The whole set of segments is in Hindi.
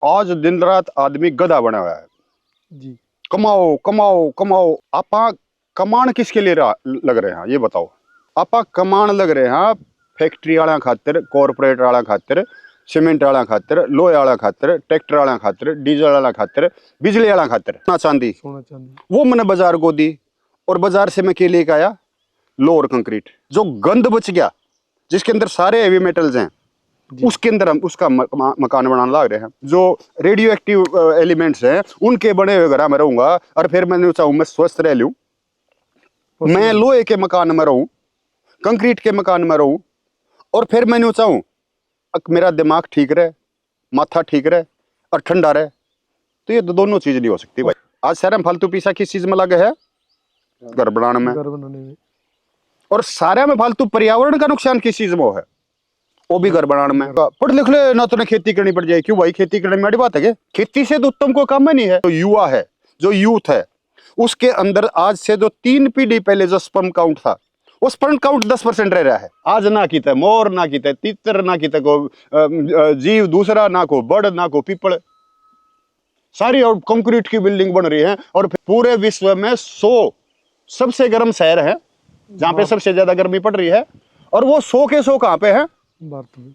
आज दिन रात आदमी गधा बना हुआ है जी। कमाओ कमाओ कमाओ। आपा कमान किसके लिए लग रहे हैं ये बताओ। आपा कमान लग रहे हैं फैक्ट्री वाला खातिर, कॉरपोरेट वाला खातिर, सीमेंट वाला खातिर, लोहे वाला खातिर, ट्रैक्टर वाला खातिर, डीजल वाला खातिर, बिजली वाला खातिर, सोना चांदी। सोना चांदी वो मैंने बाजार को दी और बाजार से मैं क्या लेके आया, लोअर कंक्रीट। जो गंद बच गया जिसके अंदर सारे हेवी मेटल्स हैं उसके अंदर हम उसका मकान बनाने लग रहे हैं। जो रेडियो एक्टिव एलिमेंट्स हैं उनके बने हुए घर में रहूंगा और फिर मैंने चाहूँ मैं स्वस्थ रह लूँ, मैं लोहे के मकान में रहूं, कंक्रीट के मकान में रहूं, और फिर मैंने चाहूं मेरा दिमाग ठीक रहे, माथा ठीक रहे और ठंडा रहे, तो ये दोनों चीज नहीं हो सकती भाई। आज सारे में फालतू पैसा किस चीज में लगे है, घर बनाने में। और सारे में फालतू पर्यावरण का नुकसान किस चीज में है, वो भी घर बनाने में। पढ़ लिख ले ना, तो खेती करनी पड़ जाए। क्यों भाई, खेती करने में बड़ी बात है। खेती से तो उत्तम कोई काम नहीं है। जो युवा है, जो यूथ है, उसके अंदर आज से जो 3 पीढ़ी पहले जो स्पर्म काउंट था, वो स्पर्म काउंट 10% रह रहा है। आज ना कीते मोर, ना कीते तीतर, ना कीते को जीव दूसरा, ना को बड़, ना को पीपल, सारी और कंक्रीट की बिल्डिंग बन रही है। और पूरे विश्व में 100 सबसे गर्म शहर है जहां पे सबसे ज्यादा गर्मी पड़ रही है, और वो 100 के 100 कहां पे है,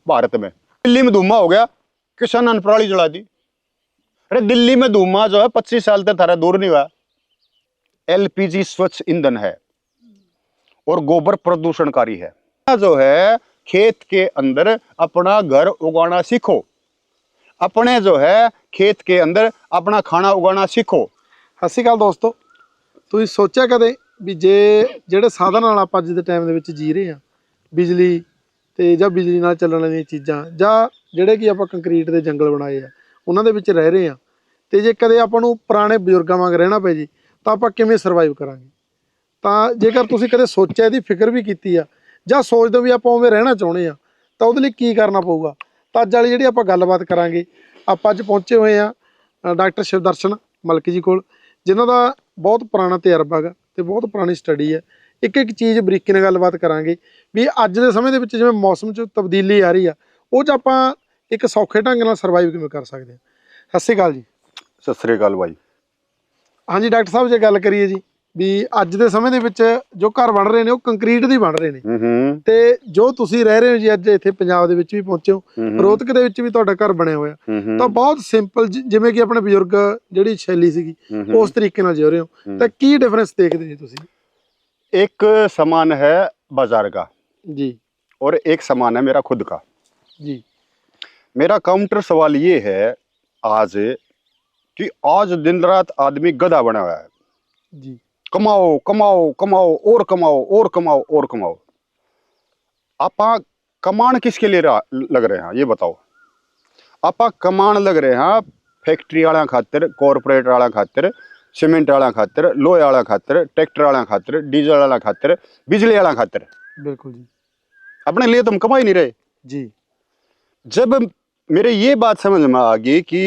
भारत में। दिल्ली में धुआं हो गया, किसान ने पराली जला दी। अरे दिल्ली में धुआं जो है 25 साल तक थारा दूर नहीं हुआ। एलपीजी स्वच्छ ईंधन है और गोबर प्रदूषणकारी है। जो है खेत के अंदर अपना घर उगाना सीखो, अपने जो है खेत के अंदर अपना खाना उगाना सीखो। ਸਤਿ ਸ਼੍ਰੀ ਅਕਾਲ ਦੋਸਤੋ, ਤੁਸੀਂ ਸੋਚਿਆ ਕਦੇ ਵੀ ਜਿਹੜੇ ਸਾਧਨ ਨਾਲ ਆਪਾਂ ਅੱਜ ਦੇ ਟਾਈਮ ਦੇ ਵਿੱਚ ਜੀ ਰਹੇ ਹਾਂ, ਬਿਜਲੀ ਤੇ ਜਾਂ ਬਿਜਲੀ ਨਾਲ ਚੱਲਣ ਵਾਲੀਆਂ ਚੀਜ਼ਾਂ, ਜਾਂ ਜਿਹੜੇ ਕਿ ਆਪਾਂ ਕੰਕਰੀਟ ਦੇ ਜੰਗਲ ਬਣਾਏ ਆ ਉਹਨਾਂ ਦੇ ਵਿੱਚ ਰਹਿ ਰਹੇ ਹਾਂ, ਤੇ ਜੇ ਕਦੇ ਆਪਾਂ ਨੂੰ ਪੁਰਾਣੇ ਬਜ਼ੁਰਗਾਂ ਵਾਂਗ ਰਹਿਣਾ ਪੈ ਜੇ ਤਾਂ ਆਪਾਂ ਕਿਵੇਂ ਸਰਵਾਈਵ ਕਰਾਂਗੇ। ਤਾਂ ਜੇਕਰ ਤੁਸੀਂ ਕਦੇ ਸੋਚਿਆ, ਇਹਦੀ ਫਿਕਰ ਵੀ ਕੀਤੀ ਆ, ਜਾਂ ਸੋਚਦੇ ਵੀ ਆਪਾਂ ਉਵੇਂ ਰਹਿਣਾ ਚਾਹੁੰਦੇ ਆ, ਤਾਂ ਉਹਦੇ ਲਈ ਕੀ ਕਰਨਾ ਪਊਗਾ। ਤਾਂ ਅੱਜ ਵਾਲੀ ਜਿਹੜੀ ਆਪਾਂ ਗੱਲਬਾਤ ਕਰਾਂਗੇ, ਆਪਾਂ ਅੱਜ ਪਹੁੰਚੇ ਹੋਏ ਆ ਡਾਕਟਰ ਸ਼ਿਵਦਰਸ਼ਨ ਮਲਕ ਜੀ ਕੋਲ, ਜਿਨ੍ਹਾਂ ਦਾ ਬਹੁਤ ਪੁਰਾਣਾ ਤਜਰਬਾ ਹੈਗਾ ਤੇ ਬਹੁਤ ਪੁਰਾਣੀ ਸਟੱਡੀ ਹੈ। ਇੱਕ ਇੱਕ ਚੀਜ਼ ਬਰੀਕੀ ਨਾਲ ਗੱਲਬਾਤ ਕਰਾਂਗੇ ਵੀ ਅੱਜ ਦੇ ਸਮੇਂ ਦੇ ਵਿੱਚ ਜਿਵੇਂ ਮੌਸਮ 'ਚ ਤਬਦੀਲੀ ਆ ਰਹੀ ਆ, ਉਹ 'ਚ ਆਪਾਂ ਇੱਕ ਸੌਖੇ ਢੰਗ ਨਾਲ ਸਰਵਾਈਵ ਕਿਵੇਂ ਕਰ ਸਕਦੇ ਹਾਂ। ਸਤਿ ਸ਼੍ਰੀ ਅਕਾਲ ਜੀ। ਸਤਿ ਸ੍ਰੀ ਅਕਾਲ ਭਾਈ। ਹਾਂਜੀ ਡਾਕਟਰ ਸਾਹਿਬ, ਜੇ ਗੱਲ ਕਰੀਏ ਜੀ ਵੀ ਅੱਜ ਦੇ ਸਮੇਂ ਦੇ ਵਿੱਚ ਜੋ ਘਰ ਬਣ ਰਹੇ ਨੇ ਉਹ ਕੰਕਰੀਟ ਦੇ ਬਣ ਰਹੇ ਨੇ, ਤੇ ਜੋ ਤੁਸੀਂ ਰਹਿ ਰਹੇ ਹੋ ਜੀ ਅੱਜ ਇੱਥੇ ਪੰਜਾਬ ਦੇ ਵਿੱਚ ਵੀ ਪਹੁੰਚੇ ਹੋ, ਰੋਹਤਕ ਦੇ ਵਿੱਚ ਵੀ ਤੁਹਾਡਾ ਘਰ ਬਣਿਆ ਹੋਇਆ, ਤਾਂ ਬਹੁਤ ਸਿੰਪਲ ਜਿਵੇਂ ਕਿ ਆਪਣੇ ਬਜ਼ੁਰਗ ਜਿਹੜੀ ਸ਼ੈਲੀ ਸੀਗੀ ਉਸ ਤਰੀਕੇ ਨਾਲ ਜਿਉ ਰਹੇ ਹੋ, ਤਾਂ ਕੀ ਡਿਫਰੈਂਸ ਦੇਖਦੇ ਜੀ ਤੁਸੀਂ। एक सामान है बाजार का जी और एक सामान है मेरा खुद का जी। मेरा काउंटर सवाल ये है आज कि आज दिन रात आदमी गधा बना हुआ है जी। कमाओ कमाओ कमाओ और कमाओ और कमाओ और कमाओ। आपा कमान किसके लिए लग रहे हैं ये बताओ। आपा कमान लग रहे हैं फैक्ट्री वाला खातिर, कॉरपोरेट वाला खातिर, सीमेंट वाला खातिर, लोहे वाला खातिर, ट्रैक्टर वाला खातिर, डीजल वाला खातिर, बिजली वाला खातिर। बिल्कुल जी। अपने लिए तुम कमा ही नहीं रहे जी। जब मेरे ये बात समझ में आ गई कि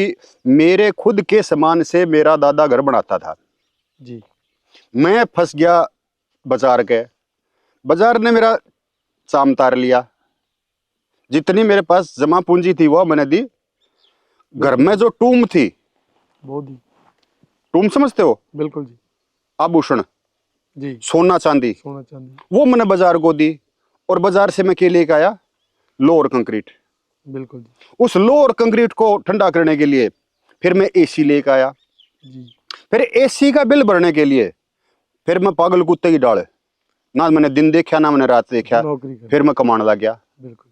मेरे खुद के सामान से मेरा दादा घर बनाता था जी, मैं फंस गया बाजार के। बाजार ने मेरा चाम तार लिया, जितनी मेरे पास जमा पूंजी थी वो मैंने दी। घर में जो टूम थी, वो दी। टूम समझते हो, बिल्कुल जी। आभूषण जी, सोना चांदी, सोना चांदी, वो मैंने बाजार को दी। और बाजार से मैं क्या लेके आया, लोअर कंक्रीट। बिल्कुल जी। उस लोअर कंक्रीट को ठंडा करने के लिए फिर मैं एसी लेके आया। जी। फिर एसी का बिल भरने के लिए फिर मैं पागल कुत्ते की डाल, ना मैंने दिन देखा ना मैंने रात देखा, फिर मैं कमाने लग गया। बिल्कुल।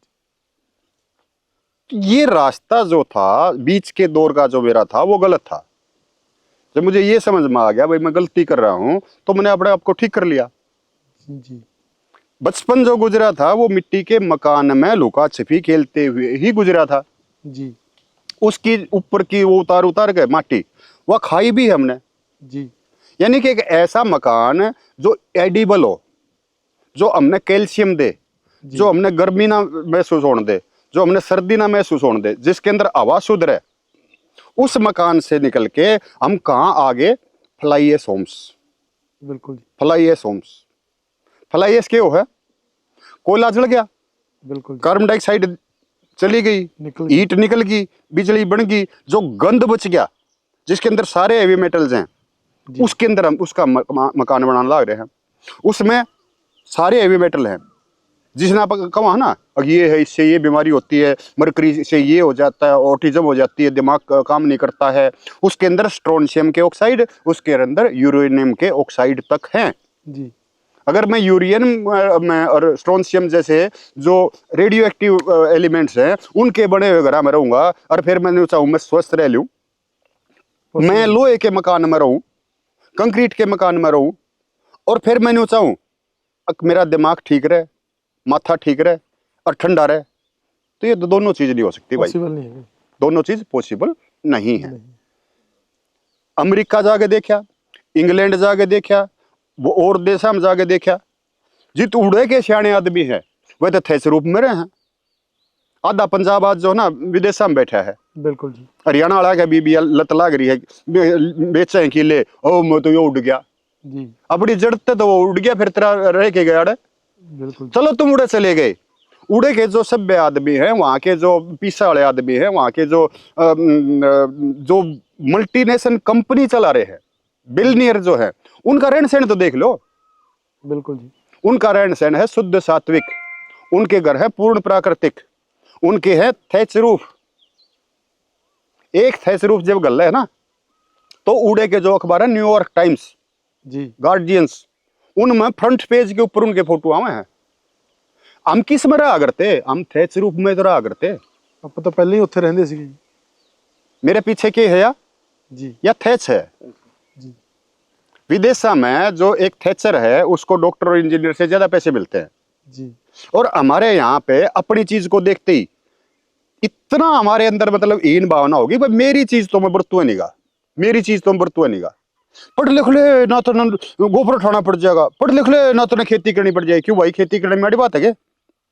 ये रास्ता जो था बीच के दौर का जो मेरा था वो गलत था। जब मुझे ये समझ में आ गया भाई मैं गलती कर रहा हूं, तो मैंने अपने आप को ठीक कर लिया। जी। बचपन जो गुजरा था वो मिट्टी के मकान में लुका छिपी खेलते हुए ही गुजरा था। जी। उसकी ऊपर की वो उतार उतार के माटी वह खाई भी हमने। जी। यानी कि एक ऐसा मकान जो एडिबल हो, जो हमने कैल्शियम दे, जो हमने गर्मी ना महसूस होने दे, जो हमने सर्दी ना महसूस होने दे, जिसके अंदर हवा शुद्ध रहे, उस मकान से निकल के हम कहाँ आगे, फ्लाई एस होम्स। बिल्कुल। Fly ash homes, fly ash क्या है, कोयला जल गया, बिल्कुल, कार्बन डाइऑक्साइड चली गई, निकल ईंट निकल गई, बिजली बन गई, जो गंद बच गया जिसके अंदर सारे हेवी मेटल्स हैं, जी। उसके अंदर हम उसका मकान बनाने लग रहे हैं। उसमें सारे हेवी मेटल हैं, जिसने आप कहा ना, ये है, इससे ये बीमारी होती है, मरकरी से ये हो जाता है, ऑटिज्म हो जाती है, दिमाग काम नहीं करता है। उसके अंदर स्ट्रोंशियम के ऑक्साइड, उसके अंदर यूरेनियम के ऑक्साइड तक हैं। जी। अगर मैं यूरेनियम में और स्ट्रोंशियम जैसे जो रेडियो एक्टिव एलिमेंट्स हैं उनके बने हुए घर में रहूंगा, और फिर मैं चाहूँ मैं स्वस्थ रह लूँ, मैं लोहे के मकान में रहूँ, कंक्रीट के मकान में रहूँ, और फिर मैं चाहूँ मेरा दिमाग ठीक रहे, माथा ठीक रहे और ठंडा रहे, तो ये दोनों चीज नहीं हो सकती भाई। पॉसिबल नहीं है। दोनों चीज पॉसिबल नहीं है। नहीं। अमेरिका जाके देखा, इंग्लैंड जाके देखा, वो और देशा में जाके देखा, जित उड़े के सियाने आदमी है वह तो थे रूप में रहे हैं। आधा पंजाब आज जो ना विदेशा में बैठा है, बिल्कुल जी। हरियाणा वाला के बीबी लत लाग रही है, बेचे हैं किले, ओ मैं तो ये उड़ गया जी। अपनी जड़ते, तो वो उड़ गया, फिर तेरा रह के गया। बिल्कुल। चलो तुम उड़े चले गए, उड़े के जो सभ्य आदमी हैं, वहाँ के जो पीसा वाले आदमी हैं, वहाँ के जो मल्टीनेशनल कंपनी चला रहे हैं, बिलियनियर जो है, उनका रहन सहन तो देख लो। बिल्कुल जी। उनका रहन सहन है शुद्ध सात्विक, उनके घर है पूर्ण प्राकृतिक, उनके है थैच रूफ। एक थैच रूफ जब गल है ना, तो उड़े के जो अखबार है न्यूयॉर्क टाइम्स जी। गार्जियंस, उनमें फ्रंट पेज के ऊपर उनके फोटो आवे हैं। हम किस में रहा करते, हम थैच रूप में तो रहा करते। आप तो पहले ही उत्थे रहंदे सी। मेरे पीछे के है जी। या थैच है। जी। विदेशा में जो एक थैचर है उसको डॉक्टर और इंजीनियर से ज्यादा पैसे मिलते हैं, जी। और हमारे यहाँ पे अपनी चीज को देखते ही इतना हमारे अंदर मतलब हीन भावना होगी, भाई मेरी चीज तो मैं बरतुआ नहीं गा, मेरी चीज तो मैं बरतुआ नहीं गा। पढ़ लिख ले ना तो गोबर उठाना पड़ जाएगा, पढ़ लिख ले ना तो खेती करनी पड़ जाएगी। क्यों भाई, खेती करने में बड़ी बात है क्या?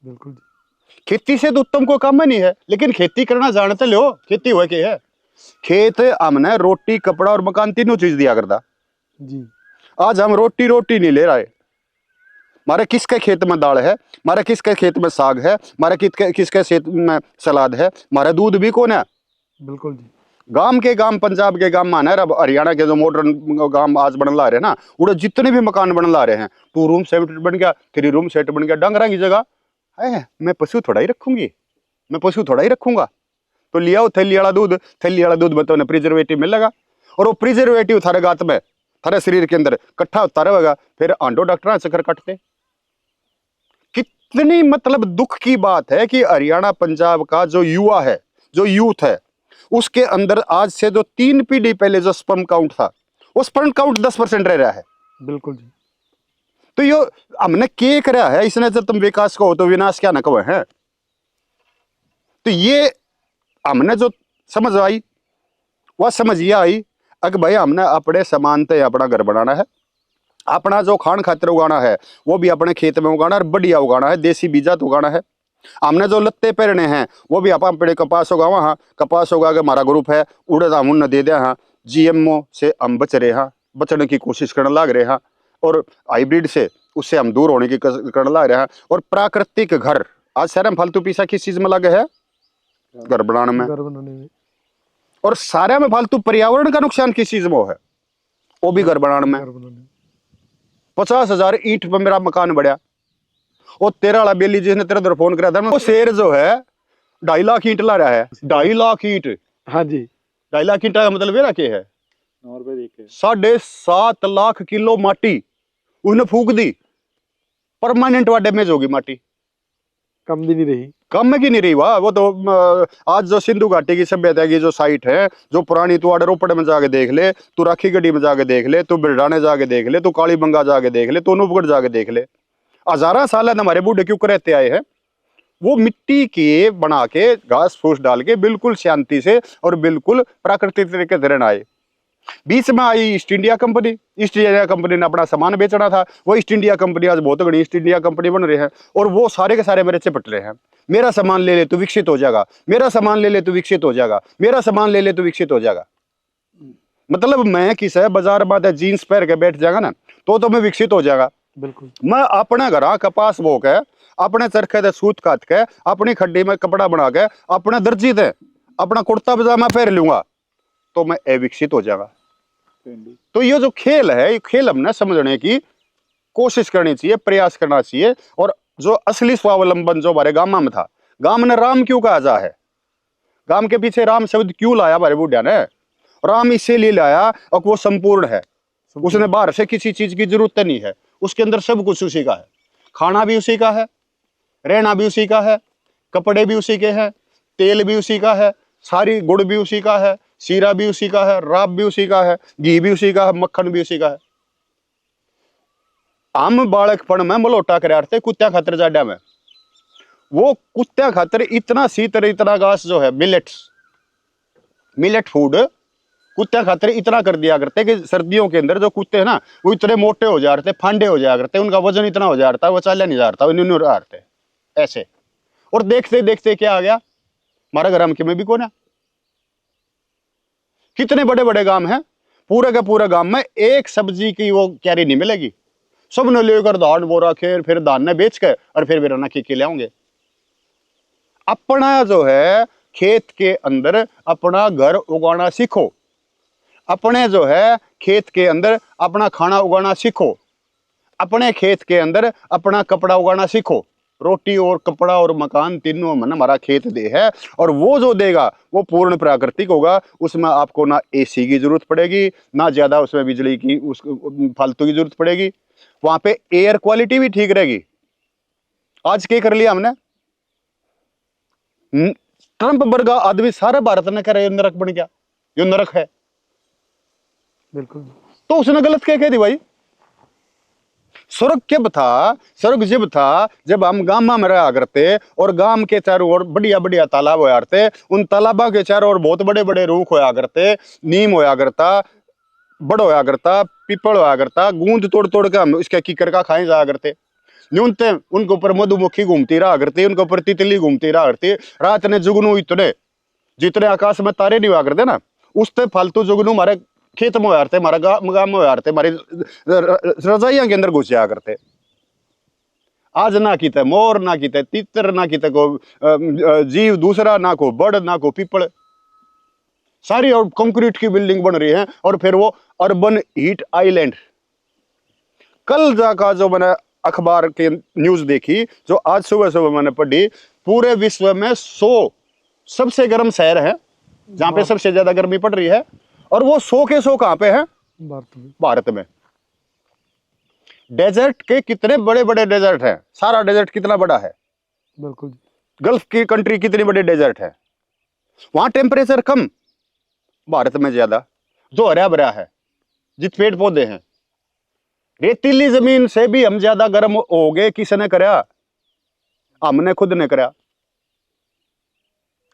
बिल्कुल जी। खेती से तो उत्तम को काम नहीं है, लेकिन खेती करना जानते लो, खेती हुआ के है। खेत हमने रोटी कपड़ा और मकान तीनों चीज दिया करता। जी। आज हम रोटी नहीं ले रहे। मारे किसके खेत में दाल है, मारे किसके खेत में साग है, मारे किसके खेत में सलाद है, मारे दूध भी कौन है। बिल्कुल जी। गांव के गांव, पंजाब के गांव माना है, अब हरियाणा के जो मॉडर्न गांव आज बन ला रहे हैं ना, उड़े जितने भी मकान बन ला रहे हैं, 2 रूम सेट बन गया, 3 रूम सेट बन गया, डंगरा की जगह है। मैं पशु थोड़ा ही रखूंगी, मैं पशु थोड़ा ही रखूंगा, तो लिया थैली वाला दूध, थैली वाला दूध में तो प्रिजर्वेटिव मिलेगा, और वो प्रिजर्वेटिव थारे गात में, थारे शरीर के अंदर इकट्ठा होता रहेगा, फिर आंडो डॉक्टर चक्कर कटते। कितनी मतलब दुख की बात है कि हरियाणा पंजाब का जो युवा है, जो यूथ है, उसके अंदर आज से जो 3 पीढ़ी पहले जो स्पर्म काउंट था, वो स्पर्म काउंट 10% रह रहा है। बिल्कुल जी। तो यो हमने के करा है, इसने जब तुम विकास कहो तो विनाश क्या न कहो है। तो ये हमने जो समझ आई, वह समझ ये आई अगर भाई हमने अपने समानते अपना घर बनाना है, अपना जो खान खातिर उगाना है वो भी अपने खेत में उगाना है, बढ़िया उगाना है, देसी बीजात उगाना है। हमने जो लत्ते पहनने हैं वो भी आप अपने कपास उगावा, हाँ कपास उगा के हमारा ग्रुप है, उड़े हम उन दे दिया, हाँ जीएमओ से हम बच रहे हैं, बचने की कोशिश करने लग रहे हैं, और हाइब्रिड से उससे हम दूर होने की करने लग रहे हैं। और प्राकृतिक घर, आज शहर में फालतू पैसा किस चीज में लगे है, घर बनाने में, घर बनाने में। और सारे में फालतू पर्यावरण का नुकसान किस चीज में है, वो भी घर बनाने में। घर बनाने में। 50,000 ईंट पर मेरा मकान बढ़िया, वो तेरा वाला बेली जिसने तेरे उधर फोन करा था, वो शेर जो है 2.5 लाख ईंट ला रहा है, 2.5 लाख ईंट। हाँ जी। 2.5 लाख ईंट का मतलब ये क्या है, 7.5 लाख किलो माटी उसने फूक दी, परमानेंट वा डैमेज होगी माटी, कम भी नहीं रही, कम की नहीं रही। वाह, वो तो आज जो सिंधु घाटी की सभ्यता की जो साइट है, जो पुरानी, तू आड़े रोपड़ में जाके देख ले, तू राखी गढ़ी में जाके देख ले, तू बिरडाने जाके देख ले, तू काली बंगा जाके देख ले, तू अनूपगढ़ जाके देख ले, 1000 साल हमारे बूढ़े क्यों रहते आए हैं। वो मिट्टी के बना के घास फूस डाल के बिल्कुल शांति से और बिल्कुल प्राकृतिक तरीके से रहना आए। बीच में आई East India Company, East India Company ने अपना सामान बेचना था, वो ईस्ट इंडिया कंपनी आज बहुत बड़ी ईस्ट इंडिया कंपनी बन रही है, और वो सारे के सारे मेरे से पट रहे हैं। मेरा सामान ले ले तो विकसित हो जाएगा, मेरा सामान ले ले तो विकसित हो जाएगा, मेरा सामान ले ले तो विकसित हो जाएगा। मतलब मैं किस है बाजार में जीन्स पहन के बैठ जाएगा ना, तो मैं विकसित हो जाएगा। बिल्कुल मैं अपने घर कपास बो के, अपने चरखे दे सूत काट के, अपनी खड्डी में कपड़ा बना के, अपने दर्जी दे अपना कुर्ता पजामा पहन लूंगा तो मैं अविकसित हो जाऊंगा। तो ये जो खेल है, ये खेल हमने समझने की कोशिश करनी चाहिए, प्रयास करना चाहिए। और जो असली स्वावलंबन जो हमारे गांव में था, गांव ने राम क्यों कहा जा है, गांव के पीछे राम शब्द क्यों लाया हमारे बुढ़िया ने? राम इसीलिए लाया और वो संपूर्ण है, उसने बाहर से किसी चीज की जरूरत नहीं है, उसके अंदर सब कुछ उसी का है। खाना भी उसी का है, रहना भी उसी का है, कपड़े भी उसी के हैं, तेल भी उसी का है, सारी गुड़ भी उसी का है, सीरा भी उसी का है, राब भी उसी का है, घी भी उसी का है, मक्खन भी उसी का है। हम बालकपन में मलोटा कराते कुत्ता खातर जाड्या में, वो कुत्ता खातर इतना सीतर इतना घास जो है मिलेट फूड कुत्ता खातर इतना कर दिया करते कि सर्दियों के अंदर जो कुत्ते हैं ना वो इतने मोटे हो जा रहे थे, फांडे हो जाया करते, उनका वजन इतना हो जा रहा था वो चालिया नहीं जा रहा था, वो न्यून रहा थे ऐसे। और देखते देखते क्या आ गया, हमारा ग्राम के में भी कौन है, कितने बड़े बड़े गांव हैं, पूरे के पूरे गांव में एक सब्जी की वो क्यारी नहीं मिलेगी, सबने लेकर धान बोरा खेर फिर धान ने बेच के और फिर बेराना की ले आऊंगे। अपना जो है खेत के अंदर अपना घर उगाना सीखो, अपने जो है खेत के अंदर अपना खाना उगाना सीखो, अपने खेत के अंदर अपना कपड़ा उगाना सीखो। रोटी और कपड़ा और मकान तीनों मन हमारा खेत दे है, और वो जो देगा वो पूर्ण प्राकृतिक होगा, उसमें आपको ना एसी की जरूरत पड़ेगी, ना ज्यादा उसमें बिजली की उस फालतू की जरूरत पड़ेगी, वहां पे एयर क्वालिटी भी ठीक रहेगी। आज क्या कर लिया हमने, ट्रंप वर्गा आदमी सारे भारत ने कह रहे नरक बन गया, यो नरक है, बिल्कुल। तो उसने गलत क्या कह दी भाई? स्वर्ग कब था? स्वर्ग जब था जब हम गांव में रहा करते और गांव के चारों ओर बढ़िया बढ़िया तालाब होया करते, उन तालाबों के चारों ओर बहुत बड़े बड़े रूख होया करते, नीम होया करता, बड़ होया करता, पीपल होया करता, गूंद तोड़ तोड़ के हम इसके कीकर का खाए जाया करते। न्यूनतम उनके ऊपर मधुमक्खी घूमती रहा करती, उनके ऊपर तितली घूमती रहा करती, रात ने जुगनू इतने जितने आकाश में तारे नहीं हुआ करते ना, उससे फालतू जुगनू हमारे खेत में होते, हमारे गांव में होते, हमारी रजाइयां के अंदर घुस जाया करते। आज ना किते मोर, ना किते तितर, ना किते को जीव दूसरा, ना को बड़, ना को पीपल, सारी और कंक्रीट की बिल्डिंग बन रही है, और फिर वो अर्बन हीट आइलैंड। कल जाका जो मैंने अखबार के न्यूज देखी, जो आज सुबह सुबह मैंने पढ़ी, पूरे विश्व में 100 सबसे गर्म शहर है जहां पे सबसे ज्यादा गर्मी पड़ रही है, और वो 100 के 100 कहां पे है? भारत में। डेजर्ट के कितने बड़े बड़े डेजर्ट हैं, सारा डेजर्ट कितना बड़ा है, बिल्कुल। गल्फ की कंट्री कितनी बड़ी डेजर्ट है, वहां टेम्परेचर कम, भारत में ज्यादा, जो हरा भरा है, जित पेड़ पौधे हैं। रेतीली जमीन से भी हम ज्यादा गर्म हो गए, किसने कराया? हमने खुद ने कराया,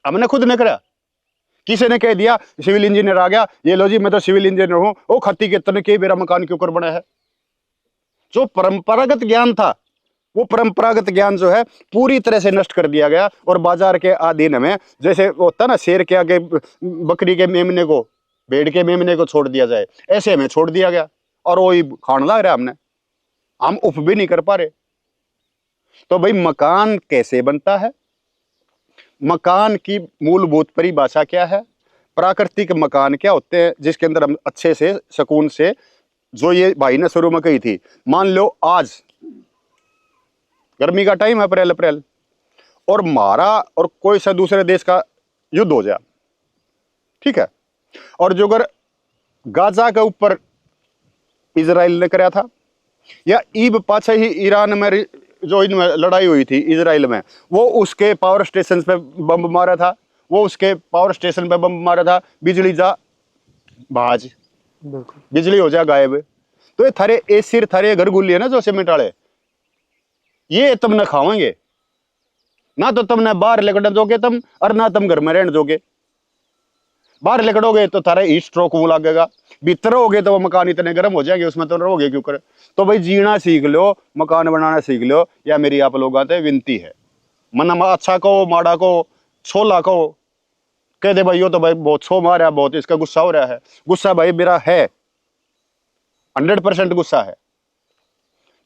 हमने खुद ने कराया। किसी ने कह दिया, सिविल इंजीनियर आ गया, ये लो जी मैं तो सिविल इंजीनियर हूं, ओ खत्ती के तने के मेरा मकान क्यों कर बना है? जो परंपरागत ज्ञान था, वो परंपरागत ज्ञान जो है पूरी तरह से नष्ट कर दिया गया, और बाजार के अधीन में जैसे होता ना, शेर के आगे बकरी के मेमने को, भेड़ के मेमने को छोड़ दिया जाए, ऐसे हमें छोड़ दिया गया, और वही खान लग रहा हमने, हम उफ भी नहीं कर पा रहे। तो भाई मकान कैसे बनता है, मकान की मूलभूत परिभाषा क्या है, प्राकृतिक मकान क्या होते हैं जिसके अंदर हम अच्छे से सुकून से, जो ये भाई ने शुरू में कही थी, मान लो आज गर्मी का टाइम है, अप्रैल, और हमारा और कोई सा दूसरे देश का युद्ध हो जाए, ठीक है, और जो अगर गाजा के ऊपर इजराइल ने कराया था, या ईब पाछे ही ईरान में जो इनमें लड़ाई हुई थी इजराइल में, वो उसके पावर स्टेशन पे बम मारा था, वो उसके पावर स्टेशन पे बम मारा था, बिजली जा भाज, बिजली हो जा गायब। तो ये थारे ए सिर थारे घर गुल्ली है ना जो सीमेंट वाले, ये तुमने खाओगे ना, तो तुमने बाहर लेकर जोगे तुम, और ना तुम घर में रहने जोगे। बाहर निकलोगे तो थारा हीट स्ट्रोक वो लगेगा, भीतर होगे तो वो मकान इतने गर्म हो जाएंगे, उसमें तो रहोगे क्यों कर। तो भाई जीना सीख लो, मकान बनाना सीख लो, या मेरी आप लोगों से विनती है। मन अच्छा कहो, माड़ा कहो, छोला कहो, कह दे भाई यो तो भाई बहुत छो मार है, बहुत इसका गुस्सा हो रहा है। गुस्सा भाई मेरा है, 100% गुस्सा है,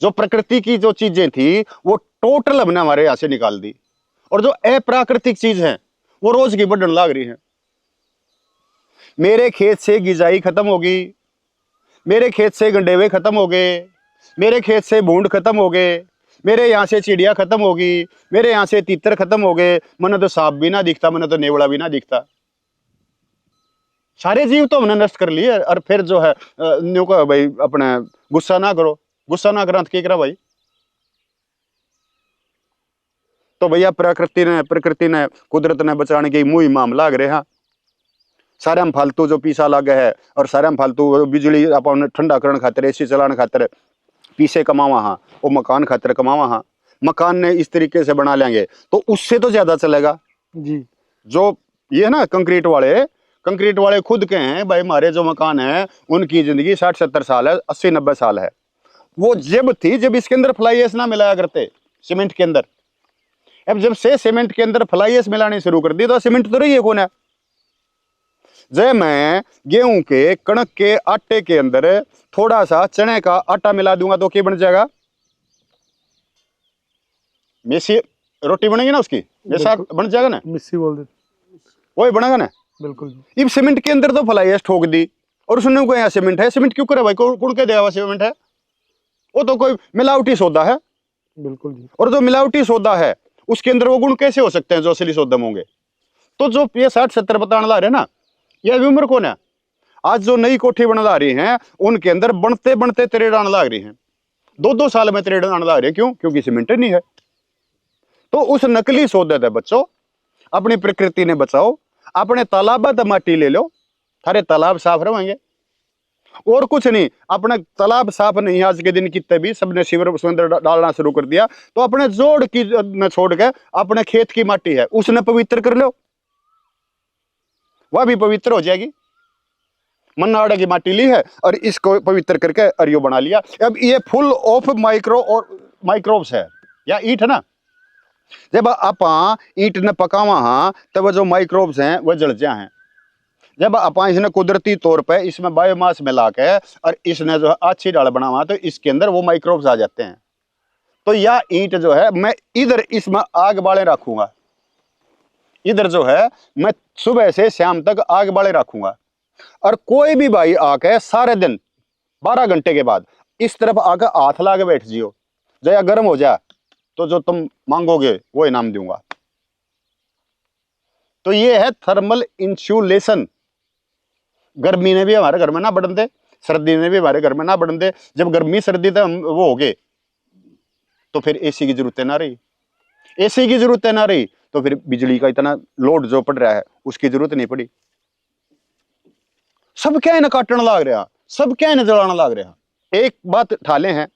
जो प्रकृति की जो चीजें थी वो टोटल हमने हमारे यहाँ से निकाल दी, और जो अप्राकृतिक चीज है वो रोज की बढ़ने लग रही है। मेरे खेत से गिजाई खत्म होगी, मेरे खेत से गंडेवे खत्म हो गए, मेरे खेत से भूंड खत्म हो गए, मेरे यहाँ से चिड़िया खत्म होगी, मेरे यहाँ से तीतर खत्म हो गए, मैंने तो सांप भी ना दिखता, मैंने तो नेवड़ा भी ना दिखता। सारे जीव तो हमने नष्ट कर लिए। और फिर जो है न्यू का भाई अपने गुस्सा ना करो, गुस्सा ना करा तो करा भाई। तो भैया प्रकृति ने कुदरत ने बचाने की मुहिम मामला लग रहा। सारे हम फालतू जो पीसा लगे है, और सारे हम फालतू बिजली अपन ठंडा करने खातिर, एसी चलाने खातिर पीसे कमावा हाँ, वो मकान खातिर कमावा हाँ। मकान ने इस तरीके से बना लेंगे तो उससे तो ज्यादा चलेगा जी। जो ये ना कंक्रीट वाले खुद के हैं भाई, हमारे जो मकान है उनकी जिंदगी 60-70 साल है, 80-90 साल है। वो जब थी जब इसके अंदर फ्लाई एश ना मिलाया करते सीमेंट के अंदर। अब जब से सीमेंट के अंदर फ्लाई एश मिलानी शुरू कर दी तो सीमेंट तो रही है कौन है। जब मैं गेहूं के कणक के आटे के अंदर थोड़ा सा चने का आटा मिला दूंगा तो क्या बन जाएगा, मेसी रोटी बनेगी ना, उसकी जैसा बन जाएगा ना, मिस्सी बोल देते, वही बनेगा ना। बिल्कुल। इब सीमेंट के अंदर तो फ्लाई एश ठोक दी, और उसने को यहाँ सीमेंट है, सीमेंट क्यों करे भाई, कौन के दिया सीमेंट है, वो तो कोई मिलावटी सौदा है। बिल्कुल जी। और जो मिलावटी सौदा है उसके अंदर वो गुण कैसे हो सकते हैं जो असली सौदा में होंगे। तो जो ये 60-70 बताने ला रहे ना, ये अभी उम्र कौन है। आज जो नई कोठी बना ला रही हैं उनके अंदर बनते बनते त्रेड़ आने लग रही हैं, 2-2 साल में त्रेड़ आने लग रही है। क्यों? क्योंकि सीमेंट नहीं है। तो उस नकली सौदे से बचो, अपनी प्रकृति ने बचाओ, अपने तालाब माटी ले लो, थारे तालाब साफ रहेंगे। और कुछ नहीं, अपने तालाब साफ नहीं, आज के दिन कितने भी सबने शिविर सुंदर डालना शुरू कर दिया, तो अपने जोड़ की न छोड़ के अपने खेत की माटी है उसने पवित्र कर लो, वह भी पवित्र हो जाएगी। मन्नाड़ा की माटी ली है और इसको पवित्र करके अरियो बना लिया। अब ये फुल ऑफ माइक्रोब्स है या ईट है ना, जब आप ईट ने पकावा हाँ तब जो माइक्रोब्स हैं वह जल जाए हैं। जब आप इसने कुदरती तौर पे इसमें बायोमास मिला के और इसने जो है अच्छी डाल बनावा तो इसके अंदर वो माइक्रोब्स आ जाते हैं। तो यह ईंट जो है मैं इधर इसमें आग बाले रखूंगा, इधर जो है मैं सुबह से शाम तक आग बाले रखूंगा, और कोई भी भाई आके सारे दिन 12 घंटे के बाद इस तरफ आकर हाथ ला के बैठ जियो, जया गर्म हो जाए तो जो तुम मांगोगे वो इनाम दूंगा। तो ये है थर्मल इंसुलेशन। गर्मी ने भी हमारे घर में ना बढ़न दे, सर्दी ने भी हमारे घर में ना बढ़न दे। जब गर्मी सर्दी तक हम वो हो गए तो फिर एसी की जरूरत ना रही, एसी की जरूरत ना रही तो फिर बिजली का इतना लोड जो पड़ रहा है उसकी जरूरत नहीं पड़ी। सब क्या इन्हें काटने लग रहा, सब क्या इन्हें जलाने लग रहा। एक बात ठाले हैं,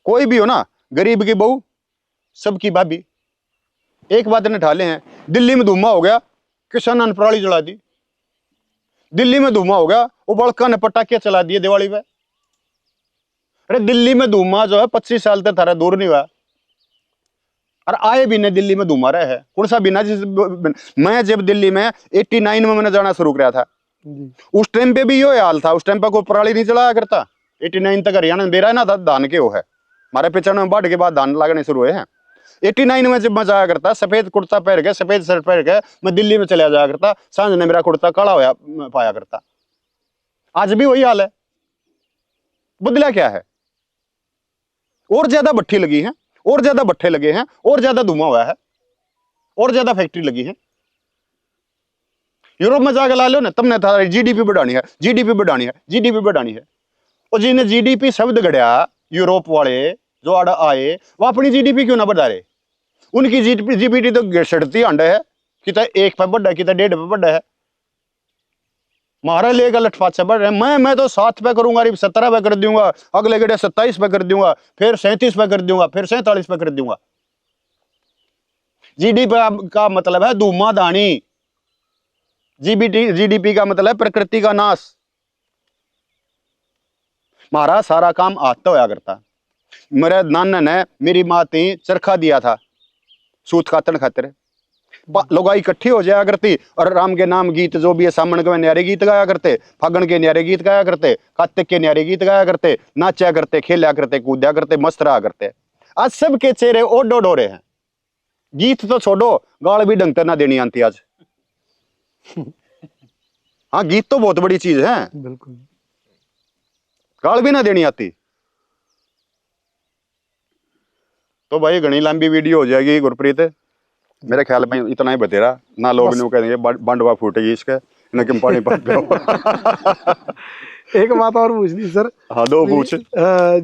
कोई भी हो ना, गरीब की बहू सबकी भाभी, एक बात इन्हें ठाले हैं। दिल्ली में धुआं हो गया, किसान ने पराली जला दी। दिल्ली में धुआं हो गया, वो बड़का ने पटाखे चला दिए दिवाली पे। अरे दिल्ली में धुआं जो है 25 साल तक थारा दूर नहीं हुआ, और आए भी नहीं दिल्ली में धुआं रहे है। कौन सा बिना, जिस मैं जब दिल्ली में 89 में मैंने जाना शुरू किया था उस टाइम पे भी यो हाल था। उस टाइम पे कोई पराली नहीं चलाया करता। 89 तक हरियाणा में बेरा ना था, धान के वो है, हमारे 95 में बाढ़ के बाद धान लगने शुरू हुए हैं। 89 में जब मैं जाया करता, सफेद कुर्ता पहन के सफेद शर्ट पहन के मैं दिल्ली में चला जाया करता, सांझ ने मेरा कुर्ता काला होया पाया करता। आज भी वही हाल है, बदला क्या है? और ज्यादा भट्ठी लगी है, और ज्यादा भट्ठे लगे हैं, और ज्यादा धुआं हुआ है, और ज्यादा फैक्ट्री लगी है। यूरोप में जाकर ला लो ना, तुमने था जीडीपी बढ़ानी है, जीडीपी बढ़ानी है, जीडीपी बढ़ानी है। और जिन्हें जीडीपी शब्द गढ़ा यूरोप वाले जो आड़ा आए, वो अपनी जीडीपी क्यों ना बढ़ा रहे? उनकी जीडीपी तो घिसटती अंडे है, कितना 1 पे बढ़ा है, कितना 1.5 पे बढ़ा है। मारा लेगा लठपात से बढ़ रहे हैं। मैं तो 7 पे करूंगा, 17 पे कर दूंगा, अगले गड़े 27 पे कर दूंगा, फिर 37 पे कर दूंगा, फिर 47 पे कर दूंगा। जीडीपी का मतलब है धूमा दानी, जीडीपी का मतलब है प्रकृति का नाश। मारा सारा काम आता होया करता। मेरे नाना ने मेरी माँ ती चरखा दिया था सूत कातन खातिर, लोग इकट्ठी हो जाया करती और राम के नाम गीत जो भी है, सामन के न्यारे गीत गाया करते, फागण के न्यारे गीत गाया करते, कार्तिक के न्यारे गीत गाया करते, नाचा करते, खेला करते, कूदा करते, मस्त रहा करते। आज सबके चेहरे ओडो डोरे हैं। गीत तो छोड़ो, गाल भी ढंग ना देनी आती आज। हाँ, गीत तो बहुत बड़ी चीज है, बिल्कुल। गाल भी ना देनी आती। तो भाई घनी लंबी वीडियो हो जाएगी गुरप्रीत, मेरे ख्याल में इतना ही बतेरा ना, लोग नहीं कहेंगे बंडवा फूटेगी इसके न कि पानी पा एक बात और पूछनी सर। हाँ, दो पूछ।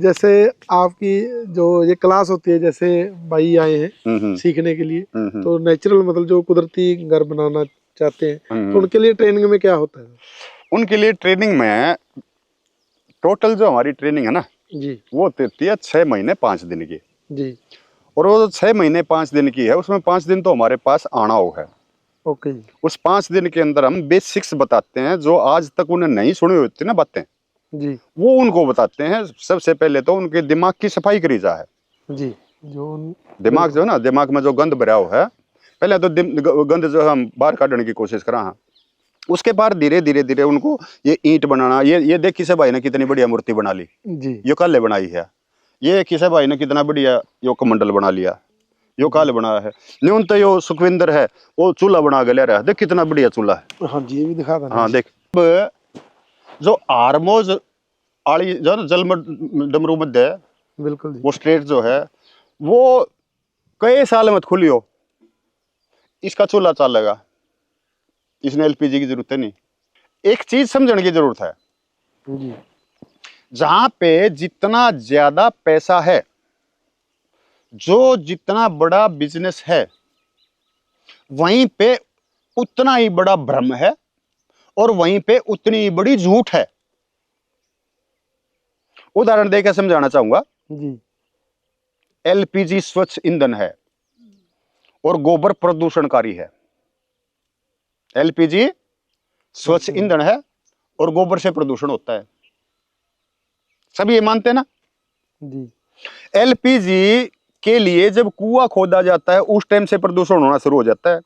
जैसे आपकी जो ये क्लास होती है, जैसे भाई आए हैं सीखने के लिए, तो नेचुरल मतलब जो कुदरती घर बनाना चाहते हैं, तो उनके लिए ट्रेनिंग में क्या होता है? उनके लिए ट्रेनिंग में टोटल जो हमारी ट्रेनिंग है ना जी, वो होती है 6 महीने 5 दिन की जी। और वो 6 महीने 5 दिन की है, उसमें 5 दिन तो हमारे पास आना हो है। ओके जी। उस 5 दिन के अंदर हम बेसिक्स बताते हैं, जो आज तक उन्हें नहीं सुनी होती ना बातें, जी, वो उनको बताते हैं। सबसे पहले तो उनके दिमाग की सफाई करी जा है। जी। जो दिमाग जो है ना, दिमाग में जो गंद भरा हुआ है, पहले तो गंद जो हम बाहर काटने की कोशिश करा। हाँ, उसके बाद धीरे धीरे धीरे उनको ये ईंट बनाना, ये देख किसे भाई ने कितनी बढ़िया मूर्ति बना ली, जी, ये कल बनाई है। ये किसे भाई ने कितना बढ़िया यो कमंडल बना लिया, यो काल बनाया है। न्यून तो यो सुखविंदर है, वो चूल्हा बना के ले रहा है, देख कितना बढ़िया चूल्हा है। हाँ जी, ये भी दिखा देना। हाँ देख, अब जो आरमोज आली जो ना जल डमरू मध्य है, बिल्कुल जी। वो स्ट्रेट जो है वो कई साल में खुली हो, इसका चूल्हा चलेगा, इसमें एलपीजी की जरूरत है नहीं। एक चीज समझने की जरूरत है, जी, जहां पे जितना ज्यादा पैसा है, जो जितना बड़ा बिजनेस है, वहीं पे उतना ही बड़ा भ्रम है और वहीं पे उतनी ही बड़ी झूठ है। उदाहरण देकर समझाना चाहूंगा। जी, एलपीजी स्वच्छ ईंधन है और गोबर प्रदूषणकारी है। एलपीजी स्वच्छ ईंधन है और गोबर से प्रदूषण होता है, सभी ये मानते हैं ना। जी, एलपीजी के लिए जब कुआं खोदा जाता है उस टाइम से प्रदूषण होना शुरू हो जाता है।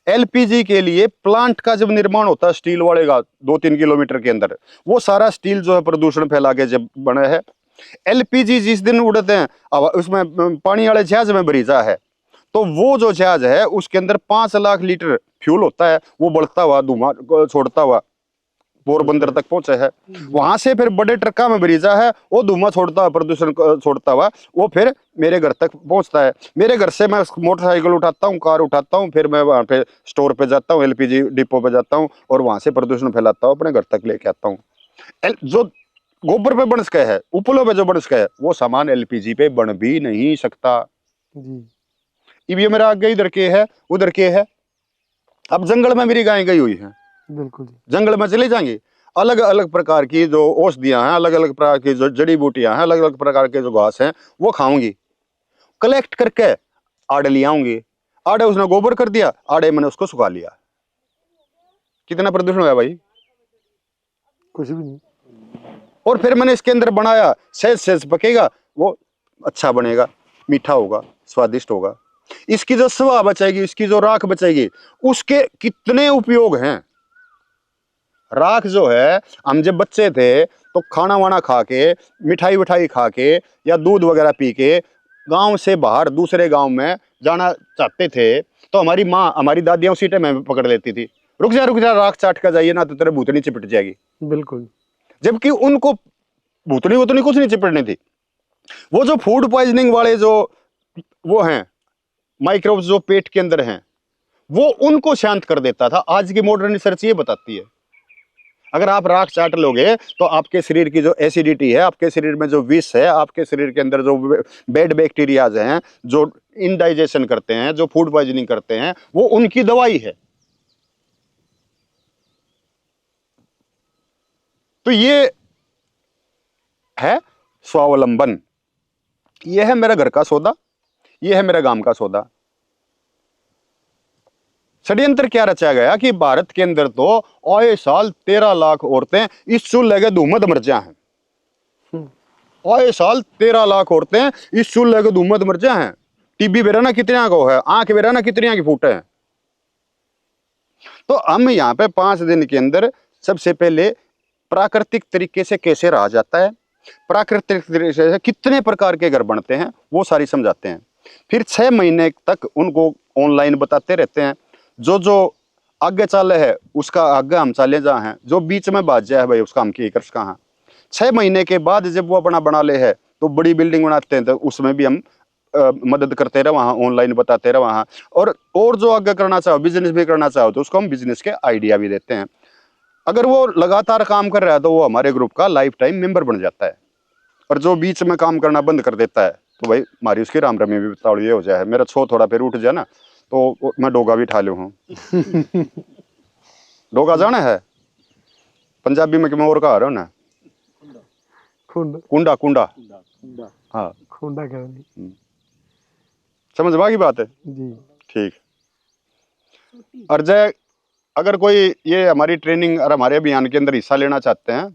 एलपीजी के लिए प्लांट का जब निर्माण होता है स्टील वाले का 2-3 किलोमीटर के अंदर, वो सारा स्टील जो है प्रदूषण फैला के जब बना है। एलपीजी जिस दिन उड़ते हैं, अब उसमें पानी वाले जहाज में भरीजा है, तो वो जो जहाज है उसके अंदर 5 लाख लीटर फ्यूल होता है, वो बढ़ता हुआ धुआं छोड़ता हुआ पोरबंदर तक पहुंचे है। वहां से फिर बड़े ट्रका में भरीजा है, वो धुआं छोड़ता हुआ, प्रदूषण छोड़ता हुआ वो फिर मेरे घर तक पहुंचता है। मेरे घर से मैं मोटरसाइकिल उठाता हूँ, कार उठाता हूँ, फिर मैं वहां पे स्टोर पे जाता हूँ, एलपीजी डिपो पे जाता हूँ और वहां से प्रदूषण फैलाता हूँ, अपने घर तक लेके आता हूँ। जो गोबर पे बन सके है, उपलों पे जो बन सके है, वो सामान एलपीजी पे बन भी नहीं सकता। जी, अब ये मेरा आगे इधर के है, उधर के है। अब जंगल में मेरी गाय गई हुई है, बिल्कुल जी, जंगल में चली जाएंगी, अलग अलग प्रकार की जो औषधियां हैं, अलग अलग प्रकार की जो जड़ी बूटियां हैं, अलग अलग प्रकार के जो घास हैं, वो खाऊंगी। कलेक्ट करके आड़े ले आऊंगी, आड़े उसने गोबर कर दिया, आड़े मैंने उसको सुखा लिया। कितना प्रदूषण हुआ भाई? कुछ भी नहीं। और फिर मैंने इसके अंदर बनाया, सहज सहज पकेगा, वो अच्छा बनेगा, मीठा होगा, स्वादिष्ट होगा। इसकी जो स्वाह बचेगी, इसकी जो राख बचेगी, उसके कितने उपयोग हैं। राख जो है, हम जब बच्चे थे तो खाना वाना खा के, मिठाई विठाई खा के या दूध वगैरह पी के गांव से बाहर दूसरे गांव में जाना चाहते थे, तो हमारी माँ, हमारी दादियां उसी टाइम में पकड़ लेती थी, रुक जा राख चाट कर जाइए ना तो तेरे भूतनी चिपट जाएगी। बिल्कुल। जबकि उनको भूतनी वूतनी कुछ नहीं चिपटनी थी। वो जो फूड पॉइजनिंग वाले जो वो हैं माइक्रोब्स जो पेट के अंदर हैं, वो उनको शांत कर देता था। आज की मॉडर्न रिसर्च ये बताती है, अगर आप राख चाट लोगे तो आपके शरीर की जो एसिडिटी है, आपके शरीर में जो विष है, आपके शरीर के अंदर जो बैड बैक्टीरियाज हैं, जो इनडाइजेशन करते हैं, जो फूड पॉइजनिंग करते हैं, वो उनकी दवाई है। तो ये है स्वावलंबन, ये है मेरा घर का सौदा, ये है मेरा गांव का सौदा। षड्यंत्र क्या रचा गया कि भारत के अंदर तो आए साल 13 लाख औरतें इस चूल्हे के धूमत मर जा हैं। आए साल 13 लाख औरतें इस चूल्हे के धूमत मर जा हैं। टीबी बेरा ना कितने को है, आंख बेरा ना कितने की फूटे हैं, तो हम यहाँ पे 5 दिन के अंदर सबसे पहले प्राकृतिक तरीके से कैसे रहा जाता है, प्राकृतिक तरीके से कितने प्रकार के घर बनते हैं, वो सारी समझाते हैं। फिर 6 महीने तक उनको ऑनलाइन बताते रहते हैं। जो जो आगे चाले है उसका आगे हम चाले जा हैं, जो बीच में बात जाए भाई उसका हम की कर कहाँ। 6 महीने के बाद जब वो अपना बना ले है तो बड़ी बिल्डिंग बनाते हैं, तो उसमें भी हम मदद करते रहे वहाँ, ऑनलाइन बताते रहे वहाँ। और जो आगे करना चाहो, बिजनेस भी करना चाहो, तो उसको हम बिजनेस के आइडिया भी देते हैं। अगर वो लगातार काम कर रहा है तो वो हमारे ग्रुप का लाइफ टाइम मेंबर बन जाता है। और जो बीच में काम करना बंद कर देता है तो भाई हमारी उसकी राम रमी भी बताओ ये हो जाए, मेरा छो थोड़ा फिर उठ जाए ना तो मैं डोगा भी ठा लू हूँ। डोगा जाना है पंजाबी में, कि मैं और कहा रहा हूँ ना, खुंड कुंडा कुंडा, हाँ खुंडा कहते समझ में आ गई बात है। जी। ठीक। और जय अगर कोई ये हमारी ट्रेनिंग और हमारे अभियान के अंदर हिस्सा लेना चाहते हैं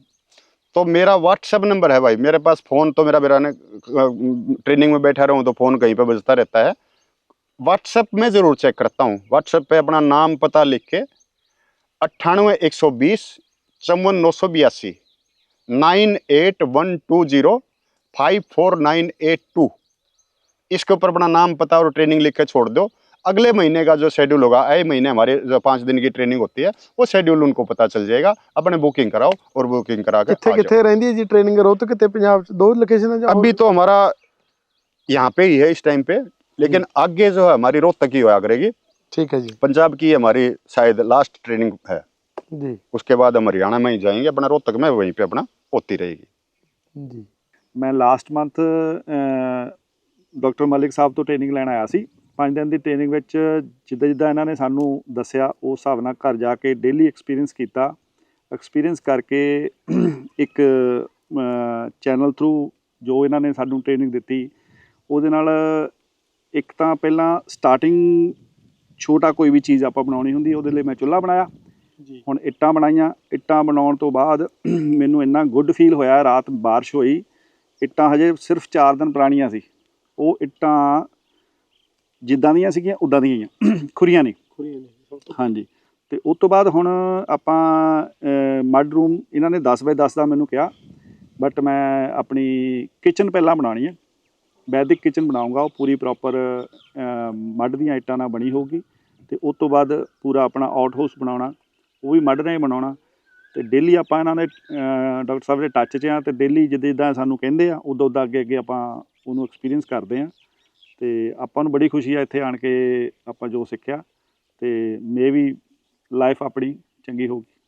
तो मेरा व्हाट्सएप नंबर है भाई मेरे पास। फोन तो मेरा ट्रेनिंग में बैठा रहूं तो फोन कहीं पे बजता रहता है। व्हाट्सएप में जरूर चेक करता हूँ। व्हाट्सएप पे अपना नाम पता लिख के 98 120 54 982 98 120 54982 इसके ऊपर अपना नाम पता और ट्रेनिंग लिख के छोड़ दो। अगले महीने का जो शेड्यूल होगा, अगले महीने हमारे जो 5 दिन की ट्रेनिंग होती है वो शेड्यूल उनको पता चल जाएगा। अपने बुकिंग कराओ और बुकिंग करा के किथे किथे रहंदी है जी ट्रेनिंग? रोहतक ते पंजाब च 2 लोकेशन है? अभी तो हमारा यहाँ पे ही है इस टाइम पे, लेकिन आगे जो है हमारी रोहतक की होया करेगी। ठीक है जी। पंजाब की हमारी शायद लास्ट ट्रेनिंग है जी उसके बाद हम हरियाणा में ही जाएंगे। अपना रोहतक में वहीं पे अपना होती रहेगी जी। मैं ਲਾਸਟ ਮੰਥ ਡਾਕਟਰ ਮਲਿਕ ਸਾਹਿਬ ਤੋਂ ਟ੍ਰੇਨਿੰਗ ਲੈਣ ਆਇਆ ਸੀ। 5 ਦਿਨ ਦੀ ਟ੍ਰੇਨਿੰਗ ਵਿੱਚ ਜਿੱਦਾਂ ਜਿੱਦਾਂ ਇਹਨਾਂ ਨੇ ਸਾਨੂੰ ਦੱਸਿਆ ਉਸ ਹਿਸਾਬ ਨਾਲ ਘਰ ਜਾ ਕੇ ਡੇਲੀ ਐਕਸਪੀਰੀਅੰਸ ਕੀਤਾ। ਐਕਸਪੀਰੀਅੰਸ ਕਰਕੇ ਇੱਕ ਚੈਨਲ ਥਰੂ ਜੋ ਇਹਨਾਂ ਨੇ ਸਾਨੂੰ ਟ੍ਰੇਨਿੰਗ ਦਿੱਤੀ ਉਹਦੇ ਨਾਲ ਇੱਕ ਤਾਂ ਪਹਿਲਾਂ ਸਟਾਰਟਿੰਗ ਛੋਟਾ ਕੋਈ ਵੀ ਚੀਜ਼ ਆਪਾਂ ਬਣਾਉਣੀ ਹੁੰਦੀ ਉਹਦੇ ਲਈ ਮੈਂ ਚੁੱਲ੍ਹਾ ਬਣਾਇਆ ਜੀ। ਹੁਣ ਇੱਟਾਂ ਬਣਾਈਆਂ। ਇੱਟਾਂ ਬਣਾਉਣ ਤੋਂ ਬਾਅਦ ਮੈਨੂੰ ਇੰਨਾ ਗੁੱਡ ਫੀਲ ਹੋਇਆ। ਰਾਤ ਬਾਰਿਸ਼ ਹੋਈ, ਇੱਟਾਂ ਹਜੇ ਸਿਰਫ 4 ਦਿਨ ਪੁਰਾਣੀਆਂ ਸੀ। ਉਹ ਇੱਟਾਂ ਜਿੱਦਾਂ ਦੀਆਂ ਸੀਗੀਆਂ ਉੱਦਾਂ ਦੀਆਂ ਹੀ ਆ, ਖੁਰੀਆਂ ਨਹੀਂ। ਹਾਂਜੀ। ਅਤੇ ਉਸ ਤੋਂ ਬਾਅਦ ਹੁਣ ਆਪਾਂ ਮੱਡ ਰੂਮ ਇਹਨਾਂ ਨੇ 10 ਬਾਏ 10 ਦਾ ਮੈਨੂੰ ਕਿਹਾ, ਬਟ ਮੈਂ ਆਪਣੀ ਕਿਚਨ ਪਹਿਲਾਂ ਬਣਾਉਣੀ ਹੈ। ਵੈਦਿਕ ਕਿਚਨ ਬਣਾਊਂਗਾ, ਉਹ ਪੂਰੀ ਪ੍ਰੋਪਰ ਮੱਡ ਦੀਆਂ ਇੱਟਾਂ ਨਾਲ ਬਣੀ ਹੋਊਗੀ। ਅਤੇ ਉਸ ਤੋਂ ਬਾਅਦ ਪੂਰਾ ਆਪਣਾ ਆਊਟ ਹਾਊਸ ਬਣਾਉਣਾ, ਉਹ ਵੀ ਮੱਡ ਨਾਲ ਹੀ ਬਣਾਉਣਾ। ਅਤੇ ਡੇਲੀ ਆਪਾਂ ਇਹਨਾਂ ਦੇ ਡਾਕਟਰ ਸਾਹਿਬ ਦੇ ਟੱਚ 'ਚ ਹਾਂ ਅਤੇ ਡੇਲੀ ਜਿੱਦਾਂ ਜਿੱਦਾਂ ਸਾਨੂੰ ਕਹਿੰਦੇ ਆ ਉੱਦਾਂ ਉੱਦਾਂ ਅੱਗੇ ਅੱਗੇ ਆਪਾਂ ਉਹਨੂੰ ਐਕਸਪੀਰੀਅੰਸ ਕਰਦੇ ਹਾਂ। ਅਤੇ ਆਪਾਂ ਨੂੰ ਬੜੀ ਖੁਸ਼ੀ ਆ ਇੱਥੇ ਆਣ ਕੇ ਆਪਾਂ ਜੋ ਸਿੱਖਿਆ, ਅਤੇ ਮੇ ਵੀ ਲਾਈਫ ਆਪਣੀ ਚੰਗੀ ਹੋਊਗੀ।